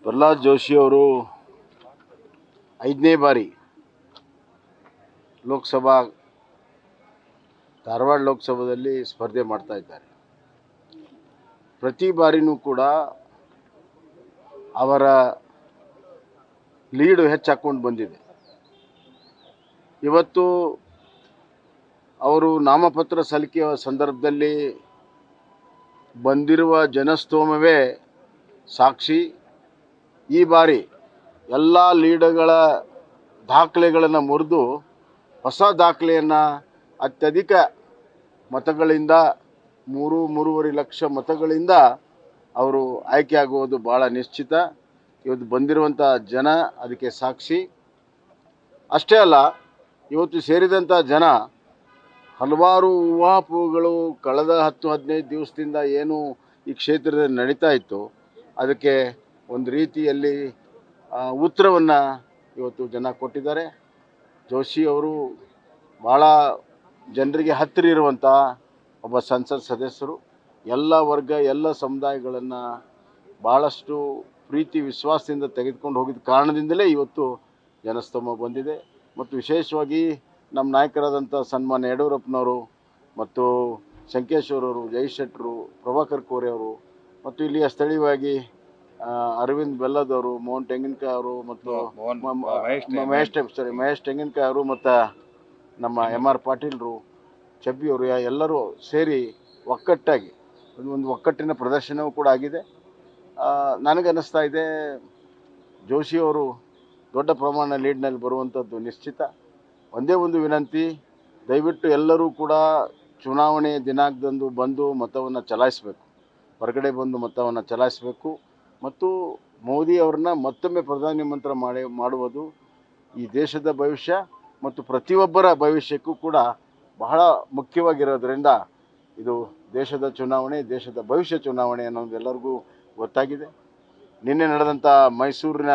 ಪ್ರಹ್ಲಾದ್ ಜೋಶಿ ಅವರು 5ನೇ ಬಾರಿ ಲೋಕಸಭಾ ಧಾರವಾಡ ಲೋಕಸಭಾದಲ್ಲಿ ಸ್ಪರ್ಧೆ ಮಾಡ್ತಾ ಇದ್ದಾರೆ. ಪ್ರತಿ ಬಾರಿನೂ ಕೂಡ ಅವರ ಲೀಡ್ ಹೆಚ್ಚಾಕೊಂಡು ಬಂದಿದೆ. ಇವತ್ತು ಅವರು ನಾಮಪತ್ರ ಸಲ್ಲಿಕೆಯ ಸಂದರ್ಭದಲ್ಲಿ ಬಂದಿರುವ ಜನಸ್ತೋಮವೇ ಸಾಕ್ಷಿ. ಈ ಬಾರಿ ಎಲ್ಲ ಲೀಡ್ಗಳ ದಾಖಲೆಗಳನ್ನು ಮುರಿದು ಹೊಸ ದಾಖಲೆಯನ್ನು ಅತ್ಯಧಿಕ ಮತಗಳಿಂದ 3.5 ಲಕ್ಷ ಮತಗಳಿಂದ ಅವರು ಆಯ್ಕೆಯಾಗುವುದು ಭಾಳ ನಿಶ್ಚಿತ. ಇವತ್ತು ಬಂದಿರುವಂಥ ಜನ ಅದಕ್ಕೆ ಸಾಕ್ಷಿ. ಅಷ್ಟೇ ಅಲ್ಲ, ಇವತ್ತು ಸೇರಿದಂಥ ಜನ ಹಲವಾರು ಊಹಾಪೋಹಗಳು ಕಳೆದ 10-15 ದಿವಸದಿಂದ ಏನು ಈ ಕ್ಷೇತ್ರದಲ್ಲಿ ನಡೀತಾ ಇತ್ತು ಅದಕ್ಕೆ ಒಂದು ರೀತಿಯಲ್ಲಿ ಉತ್ತರವನ್ನು ಇವತ್ತು ಜನ ಕೊಟ್ಟಿದ್ದಾರೆ. ಜೋಶಿ ಅವರು ಭಾಳ ಜನರಿಗೆ ಹತ್ತಿರ ಇರುವಂಥ ಒಬ್ಬ ಸಂಸತ್ ಸದಸ್ಯರು. ಎಲ್ಲ ವರ್ಗ ಎಲ್ಲ ಸಮುದಾಯಗಳನ್ನು ಭಾಳಷ್ಟು ಪ್ರೀತಿ ವಿಶ್ವಾಸದಿಂದ ತೆಗೆದುಕೊಂಡು ಹೋಗಿದ್ದ ಕಾರಣದಿಂದಲೇ ಇವತ್ತು ಜನಸ್ತೋಮ ಬಂದಿದೆ. ಮತ್ತು ವಿಶೇಷವಾಗಿ ನಮ್ಮ ನಾಯಕರಾದಂಥ ಸನ್ಮಾನ್ಯ ಯಡಿಯೂರಪ್ಪನವರು ಮತ್ತು ಶಂಕೇಶ್ವರವರು, ಜಯಶೆಟ್ಟರು, ಪ್ರಭಾಕರ್ ಕೋರೆ ಅವರು ಮತ್ತು ಇಲ್ಲಿಯ ಸ್ಥಳೀಯವಾಗಿ ಅರವಿಂದ್ ಬೆಲ್ಲದವರು, ಮೋಹನ್ ತೆಂಗಿನಕಾಯಿ ಅವರು ಮತ್ತು ಮಹೇಶ್ ತೆಂಗಿನಕಾಯಿ ಅವರು ಮತ್ತು ನಮ್ಮ MR ಪಾಟೀಲ್ರು, ಚಬ್ಬಿಯವರು ಎಲ್ಲರೂ ಸೇರಿ ಒಕ್ಕಟ್ಟಾಗಿ ಒಂದು ಒಕ್ಕಟ್ಟಿನ ಪ್ರದರ್ಶನವೂ ಕೂಡ ಆಗಿದೆ. ನನಗನ್ನಿಸ್ತಾ ಇದೆ ಜೋಶಿ ಅವರು ದೊಡ್ಡ ಪ್ರಮಾಣ ಲೀಡ್ನಲ್ಲಿ ಬರುವಂಥದ್ದು ನಿಶ್ಚಿತ. ಒಂದೇ ಒಂದು ವಿನಂತಿ, ದಯವಿಟ್ಟು ಎಲ್ಲರೂ ಕೂಡ ಚುನಾವಣೆ ದಿನಾಂಕದಂದು ಬಂದು ಮತವನ್ನು ಚಲಾಯಿಸಬೇಕು, ಹೊರಗಡೆ ಬಂದು ಮತವನ್ನು ಚಲಾಯಿಸಬೇಕು. ಮತ್ತು ಮೋದಿ ಅವ್ರನ್ನ ಮತ್ತೊಮ್ಮೆ ಪ್ರಧಾನಮಂತ್ರಿ ಮಾಡುವುದು ಈ ದೇಶದ ಭವಿಷ್ಯ ಮತ್ತು ಪ್ರತಿಯೊಬ್ಬರ ಭವಿಷ್ಯಕ್ಕೂ ಕೂಡ ಬಹಳ ಮುಖ್ಯವಾಗಿರೋದರಿಂದ ಇದು ದೇಶದ ಚುನಾವಣೆ, ದೇಶದ ಭವಿಷ್ಯ ಚುನಾವಣೆ ಅನ್ನೋದು ಎಲ್ಲರಿಗೂ ಗೊತ್ತಾಗಿದೆ. ನಿನ್ನೆ ನಡೆದಂಥ ಮೈಸೂರಿನ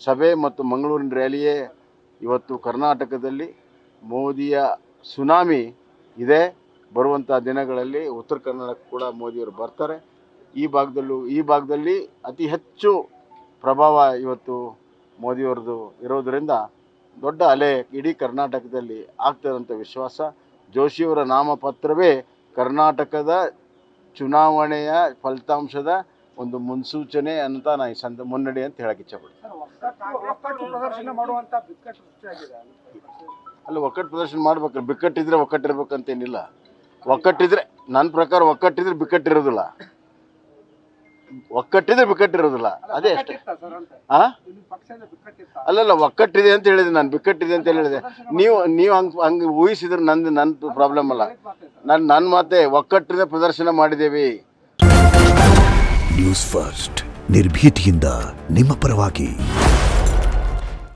ಸಭೆ ಮತ್ತು ಮಂಗಳೂರಿನ ರ್ಯಾಲಿಯೇ ಇವತ್ತು ಕರ್ನಾಟಕದಲ್ಲಿ ಮೋದಿಯ ಸುನಾಮಿ ಇದೆ. ಬರುವಂಥ ದಿನಗಳಲ್ಲಿ ಉತ್ತರ ಕರ್ನಾಟಕ ಕೂಡ ಮೋದಿಯವರು ಬರ್ತಾರೆ. ಈ ಭಾಗದಲ್ಲಿ ಅತಿ ಹೆಚ್ಚು ಪ್ರಭಾವ ಇವತ್ತು ಮೋದಿಯವ್ರದ್ದು ಇರೋದರಿಂದ ದೊಡ್ಡ ಅಲೆ ಇಡೀ ಕರ್ನಾಟಕದಲ್ಲಿ ಆಗ್ತದಂಥ ವಿಶ್ವಾಸ. ಜೋಶಿಯವರ ನಾಮಪತ್ರವೇ ಕರ್ನಾಟಕದ ಚುನಾವಣೆಯ ಫಲಿತಾಂಶದ ಒಂದು ಮುನ್ಸೂಚನೆ ಅಂತ ನಾನು ಮುನ್ನಡೆ ಅಂತ ಹೇಳಕ್ಕೆ ಇಚ್ಛೆಪಡ್ತೀನಿ. ಅಲ್ಲ, ಒಕ್ಕಟ್ಟು ಪ್ರದರ್ಶನ ಮಾಡ್ಬೇಕಲ್ಲ, ಬಿಕ್ಕಟ್ಟಿದ್ರೆ ಒಕ್ಕಟ್ಟಿರ್ಬೇಕಂತೇನಿಲ್ಲ. ಒಕ್ಕಟ್ಟಿದ್ರೆ ನನ್ನ ಪ್ರಕಾರ ಒಕ್ಕಟ್ಟಿದ್ರೆ ಬಿಕ್ಕಟ್ಟಿರೋದಿಲ್ಲ, ಒಕ್ಕಟ್ಟಿದ್ರೆ ಬಿಕ್ಕಟ್ಟಿರೋದಿಲ್ಲ, ಅದೇ ಅಷ್ಟೇ. ಅಲ್ಲಲ್ಲ, ಒಕ್ಕಟ್ಟಿದೆ ಅಂತ ಹೇಳಿದೆ ನಾನು, ಬಿಕ್ಕಟ್ಟಿದೆ ಅಂತ ಹೇಳಿದೆ. ನೀವು ಹಂಗೆ ಊಹಿಸಿದ್ರೆ ನನ್ನ ಪ್ರಾಬ್ಲಮ್ ಅಲ್ಲ. ನನ್ನ ಮಾತೆ ಒಕ್ಕಟ್ಟಿದೆ ಪ್ರದರ್ಶನ ಮಾಡಿದ್ದೇವೆ. ನ್ಯೂಸ್ ಫಸ್ಟ್ ನಿರ್ಭೀತಿಯಿಂದ ನಿಮ್ಮ ಪರವಾಗಿ.